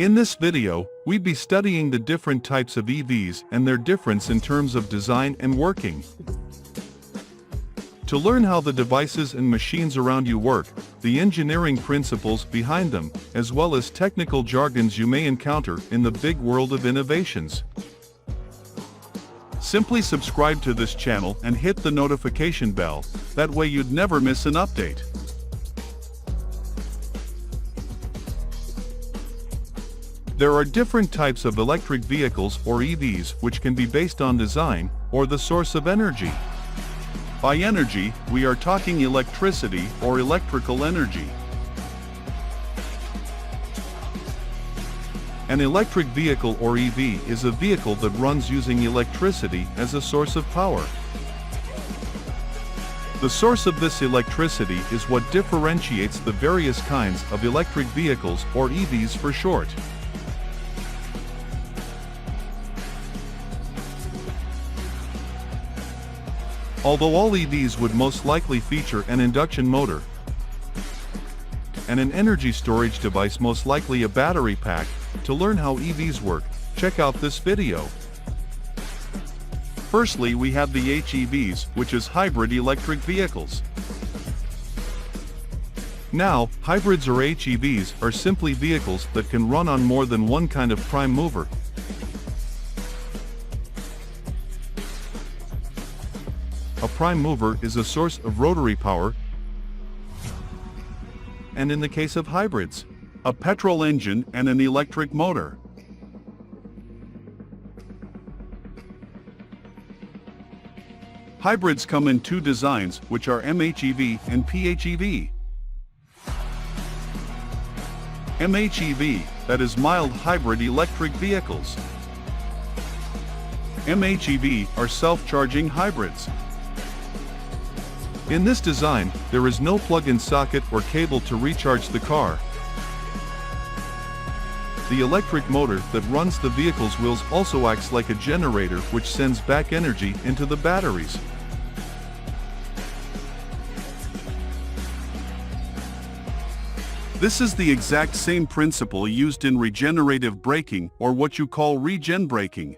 In this video, we'll be studying the different types of EVs and their difference in terms of design and working. To learn how the devices and machines around you work, the engineering principles behind them, as well as technical jargons you may encounter in the big world of innovations. Simply subscribe to this channel and hit the notification bell, that way you'd never miss an update. There are different types of electric vehicles or EVs which can be based on design or the source of energy. By energy, we are talking electricity or electrical energy. An electric vehicle or EV is a vehicle that runs using electricity as a source of power. The source of this electricity is what differentiates the various kinds of electric vehicles or EVs for short. Although all EVs would most likely feature an induction motor and an energy storage device, most likely a battery pack, to learn how EVs work, check out this video. Firstly, we have the HEVs, which is hybrid electric vehicles. Now, hybrids or HEVs are simply vehicles that can run on more than one kind of prime mover. A prime mover is a source of rotary power, and in the case of hybrids, a petrol engine and an electric motor. Hybrids come in two designs, which are MHEV and PHEV. MHEV, that is mild hybrid electric vehicles. MHEV are self-charging hybrids. In this design, there is no plug-in socket or cable to recharge the car. The electric motor that runs the vehicle's wheels also acts like a generator, which sends back energy into the batteries. This is the exact same principle used in regenerative braking, or what you call regen braking.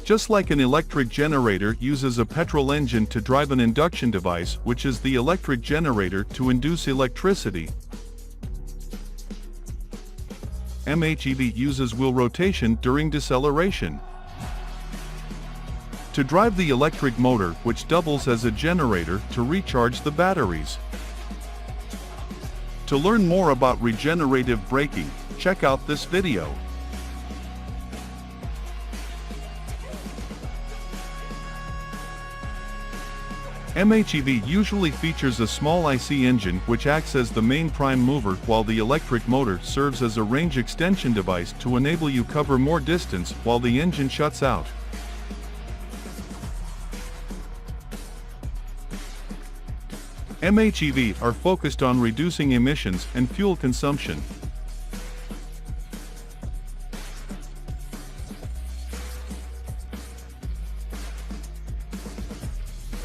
Just like an electric generator uses a petrol engine to drive an induction device, which is the electric generator to induce electricity, MHEV uses wheel rotation during deceleration to drive the electric motor, which doubles as a generator to recharge the batteries. To learn more about regenerative braking, check out this video. MHEV usually features a small IC engine which acts as the main prime mover, while the electric motor serves as a range extension device to enable you cover more distance while the engine shuts out. MHEV are focused on reducing emissions and fuel consumption.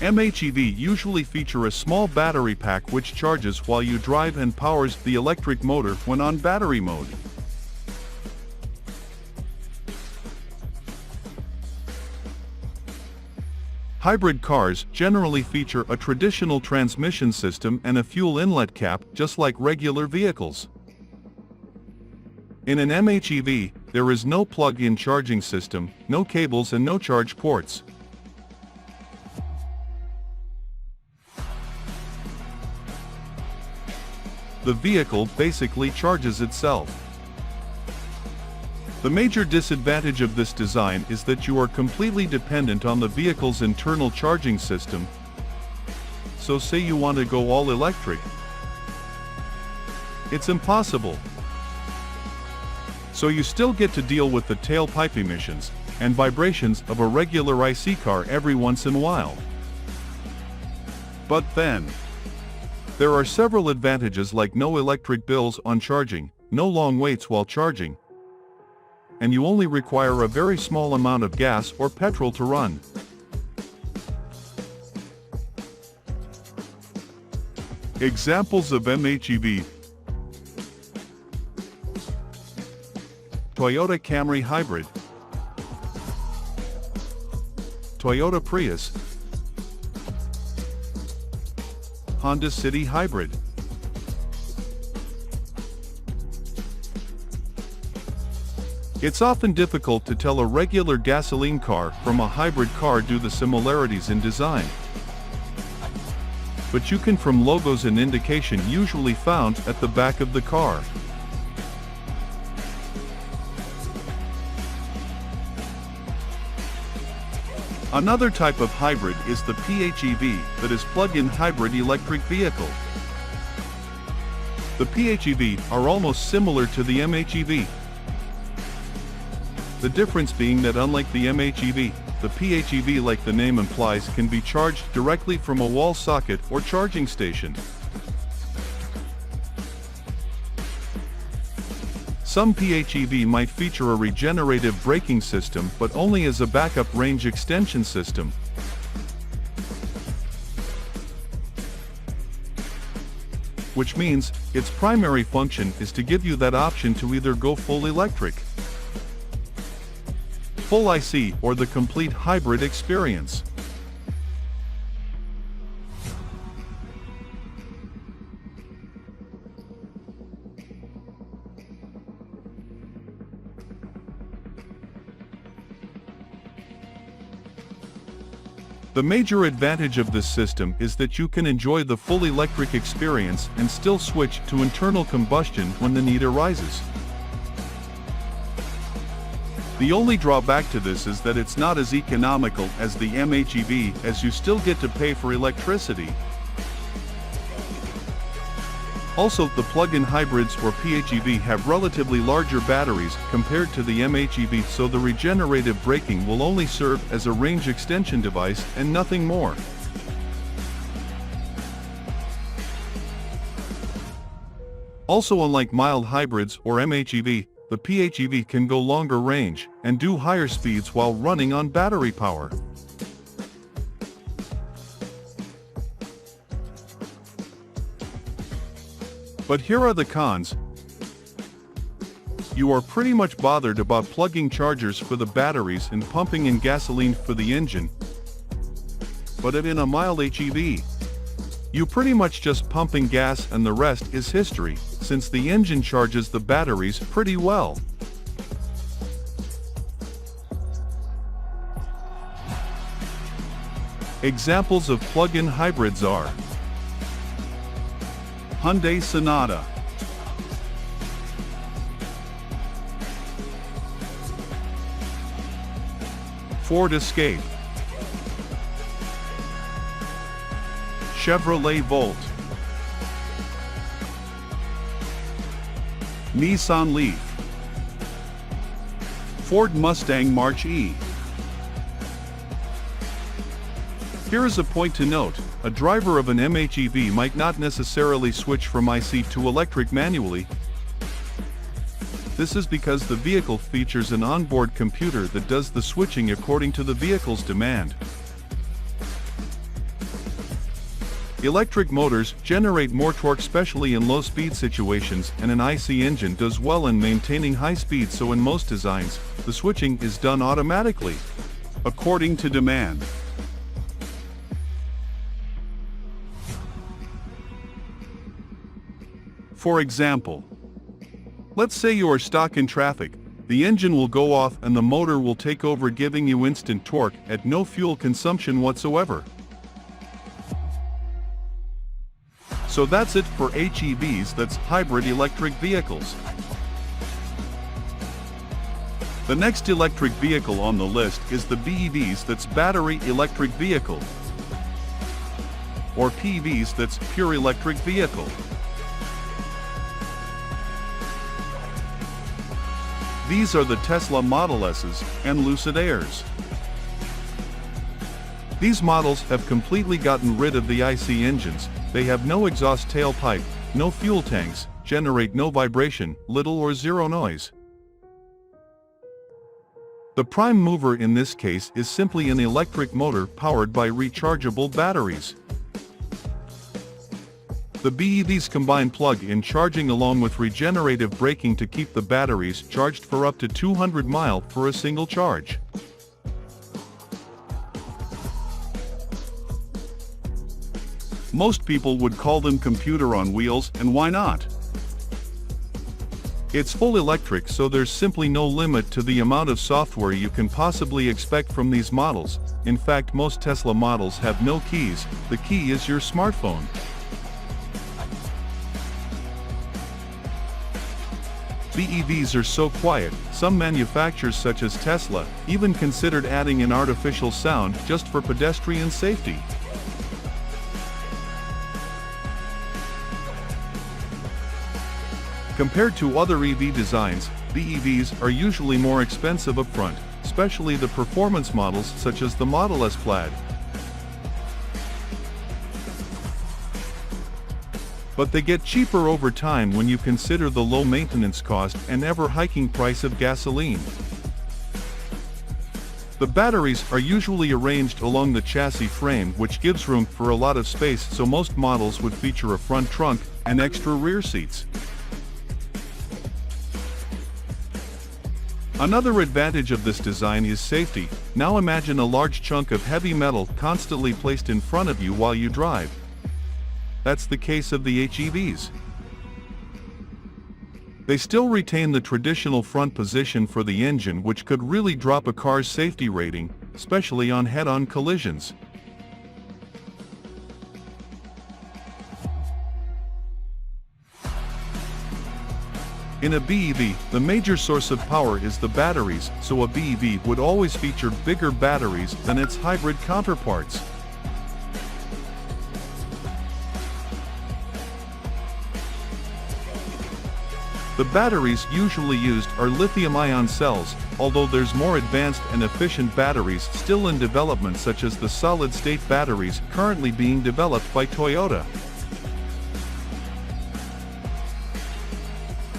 MHEV usually feature a small battery pack which charges while you drive and powers the electric motor when on battery mode. Hybrid cars generally feature a traditional transmission system and a fuel inlet cap, just like regular vehicles. In an MHEV, there is no plug-in charging system, no cables and no charge ports. The vehicle basically charges itself. The major disadvantage of this design is that you are completely dependent on the vehicle's internal charging system. So say you want to go all electric, it's impossible. So you still get to deal with the tailpipe emissions and vibrations of a regular IC car every once in a while. But then, There are several advantages like no electric bills on charging, no long waits while charging, and you only require a very small amount of gas or petrol to run. Examples of MHEV: Toyota Camry Hybrid, Toyota Prius, Honda City Hybrid. It's often difficult to tell a regular gasoline car from a hybrid car due to the similarities in design. But you can from logos and indication usually found at the back of the car. Another type of hybrid is the PHEV, that is plug-in hybrid electric vehicle. The PHEV are almost similar to the MHEV. The difference being that unlike the MHEV, the PHEV, like the name implies, can be charged directly from a wall socket or charging station. Some PHEV might feature a regenerative braking system, but only as a backup range extension system. Which means, its primary function is to give you that option to either go full electric, full IC, or the complete hybrid experience. The major advantage of this system is that you can enjoy the full electric experience and still switch to internal combustion when the need arises. The only drawback to this is that it's not as economical as the MHEV, as you still get to pay for electricity. Also, the plug-in hybrids or PHEV have relatively larger batteries compared to the MHEV, so the regenerative braking will only serve as a range extension device and nothing more. Also, unlike mild hybrids or MHEV, the PHEV can go longer range and do higher speeds while running on battery power. But here are the cons. You are pretty much bothered about plugging chargers for the batteries and pumping in gasoline for the engine. But in a mild HEV, you pretty much just pump in gas and the rest is history, since the engine charges the batteries pretty well. Examples of plug-in hybrids are Hyundai Sonata, Ford Escape, Chevrolet Volt, Nissan Leaf, Ford Mustang Mach-E. Here is a point to note: a driver of an MHEV might not necessarily switch from IC to electric manually. This is because the vehicle features an onboard computer that does the switching according to the vehicle's demand. Electric motors generate more torque, especially in low-speed situations, and an IC engine does well in maintaining high speed, so in most designs, the switching is done automatically, according to demand. For example, let's say you are stuck in traffic. The engine will go off and the motor will take over, giving you instant torque at no fuel consumption whatsoever. So that's it for HEVs, that's hybrid electric vehicles. The next electric vehicle on the list is the BEVs, that's battery electric vehicle, or PEVs, that's pure electric vehicle. These are the Tesla Model S's and Lucid Airs. These models have completely gotten rid of the IC engines, They have no exhaust tailpipe, no fuel tanks, generate no vibration, little or zero noise. The prime mover in this case is simply an electric motor powered by rechargeable batteries. The BEVs combine plug-in charging along with regenerative braking to keep the batteries charged for up to 200 miles for a single charge. Most people would call them computer on wheels, and why not? It's full electric, so there's simply no limit to the amount of software you can possibly expect from these models. In fact, most Tesla models have no keys. The key is your smartphone. BEVs are so quiet, some manufacturers such as Tesla even considered adding an artificial sound just for pedestrian safety. Compared to other EV designs, BEVs are usually more expensive upfront, especially the performance models such as the Model S Plaid. But they get cheaper over time when you consider the low maintenance cost and ever-hiking price of gasoline. The batteries are usually arranged along the chassis frame, which gives room for a lot of space, so most models would feature a front trunk and extra rear seats. Another advantage of this design is safety. Now imagine a large chunk of heavy metal constantly placed in front of you while you drive. That's the case of the HEVs. They still retain the traditional front position for the engine, which could really drop a car's safety rating, especially on head-on collisions. In a BEV, the major source of power is the batteries, so a BEV would always feature bigger batteries than its hybrid counterparts. The batteries usually used are lithium-ion cells, although there's more advanced and efficient batteries still in development, such as the solid-state batteries currently being developed by Toyota.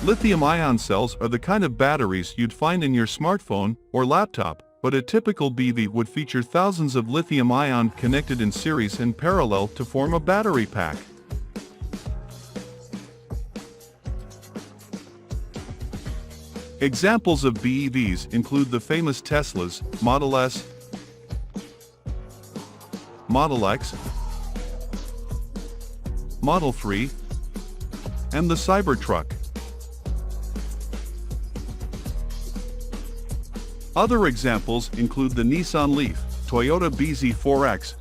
Lithium-ion cells are the kind of batteries you'd find in your smartphone or laptop, but a typical BEV would feature thousands of lithium-ion connected in series and parallel to form a battery pack. Examples of BEVs include the famous Teslas, Model S, Model X, Model 3, and the Cybertruck. Other examples include the Nissan Leaf, Toyota BZ4X,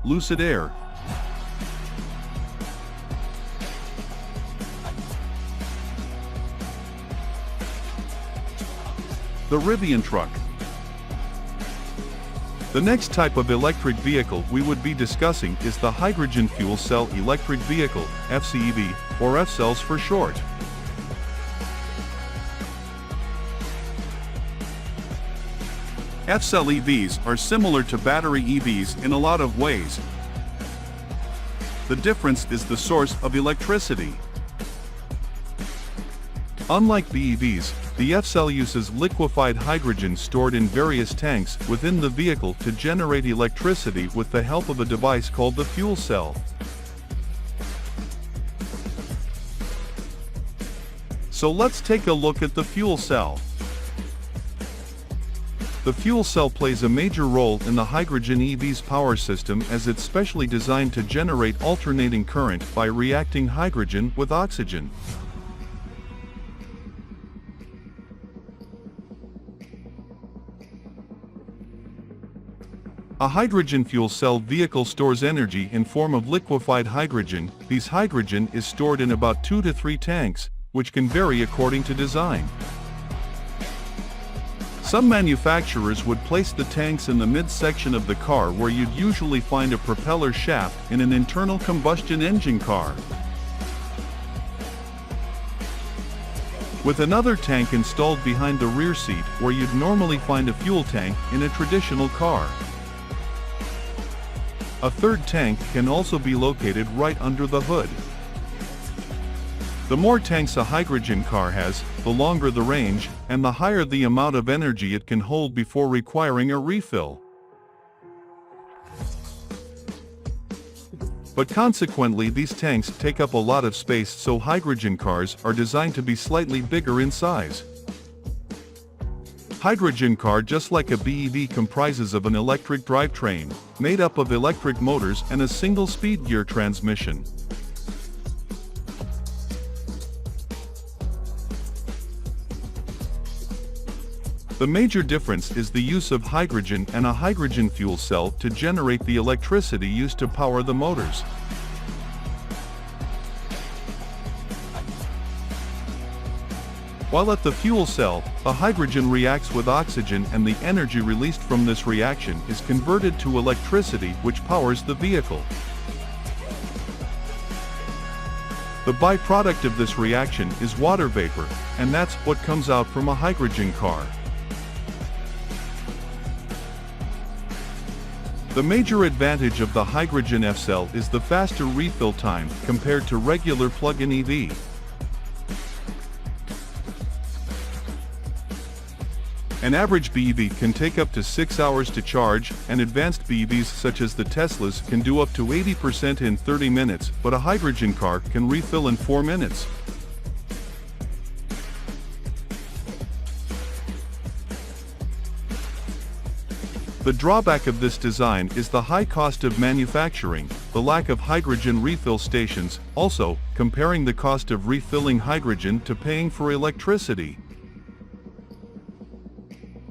Lucid Air, the Rivian truck. The next type of electric vehicle we would be discussing is the hydrogen fuel cell electric vehicle, FCEV, or F-cells for short. F-cell EVs are similar to battery EVs in a lot of ways. The difference is the source of electricity. Unlike BEVs, the F-cell uses liquefied hydrogen stored in various tanks within the vehicle to generate electricity with the help of a device called the fuel cell. So let's take a look at the fuel cell. The fuel cell plays a major role in the hydrogen EV's power system, as it's specially designed to generate alternating current by reacting hydrogen with oxygen. A hydrogen fuel cell vehicle stores energy in form of liquefied hydrogen. This hydrogen is stored in about 2 to 3 tanks, which can vary according to design. Some manufacturers would place the tanks in the midsection of the car, where you'd usually find a propeller shaft in an internal combustion engine car, with another tank installed behind the rear seat, where you'd normally find a fuel tank in a traditional car. A third tank can also be located right under the hood. The more tanks a hydrogen car has, the longer the range, and the higher the amount of energy it can hold before requiring a refill. But consequently, these tanks take up a lot of space, so hydrogen cars are designed to be slightly bigger in size. Hydrogen car, just like a BEV, comprises of an electric drivetrain, made up of electric motors and a single speed gear transmission. The major difference is the use of hydrogen and a hydrogen fuel cell to generate the electricity used to power the motors. While at the fuel cell, a hydrogen reacts with oxygen and the energy released from this reaction is converted to electricity, which powers the vehicle. The byproduct of this reaction is water vapor, and that's what comes out from a hydrogen car. The major advantage of the hydrogen F-cell is the faster refill time compared to regular plug-in EV. An average BEV can take up to 6 hours to charge, and advanced BEVs such as the Teslas can do up to 80% in 30 minutes, but a hydrogen car can refill in 4 minutes. The drawback of this design is the high cost of manufacturing, the lack of hydrogen refill stations, also, comparing the cost of refilling hydrogen to paying for electricity.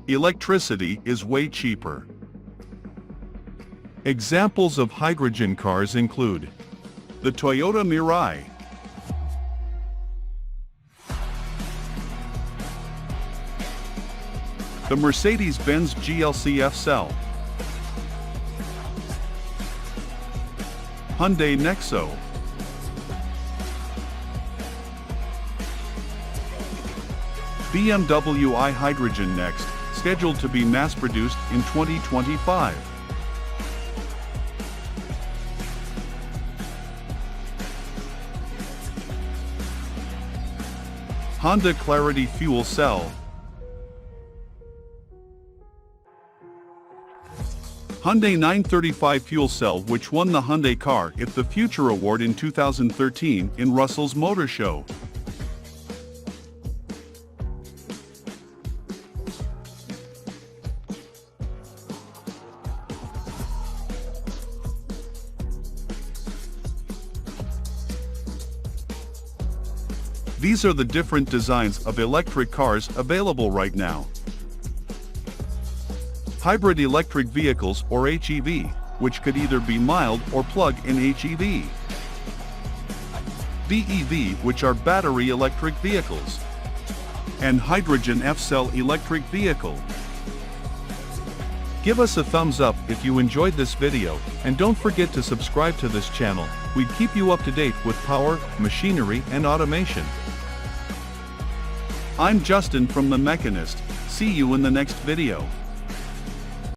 Electricity is way cheaper. Examples of hydrogen cars include the Toyota Mirai, the Mercedes-Benz GLC F-Cell, Hyundai Nexo, BMW i Hydrogen next, scheduled to be mass-produced in 2025. Honda Clarity Fuel Cell, Hyundai 935 Fuel Cell, which won the Hyundai Car of the Future Award in 2013 in Russell's Motor Show. These are the different designs of electric cars available right now. Hybrid electric vehicles, or HEV, which could either be mild or plug-in HEV. BEV, which are battery electric vehicles. And hydrogen F-cell electric vehicle. Give us a thumbs up if you enjoyed this video, and don't forget to subscribe to this channel. We keep you up to date with power, machinery, and automation. I'm Justin from The Mechanist. See you in the next video.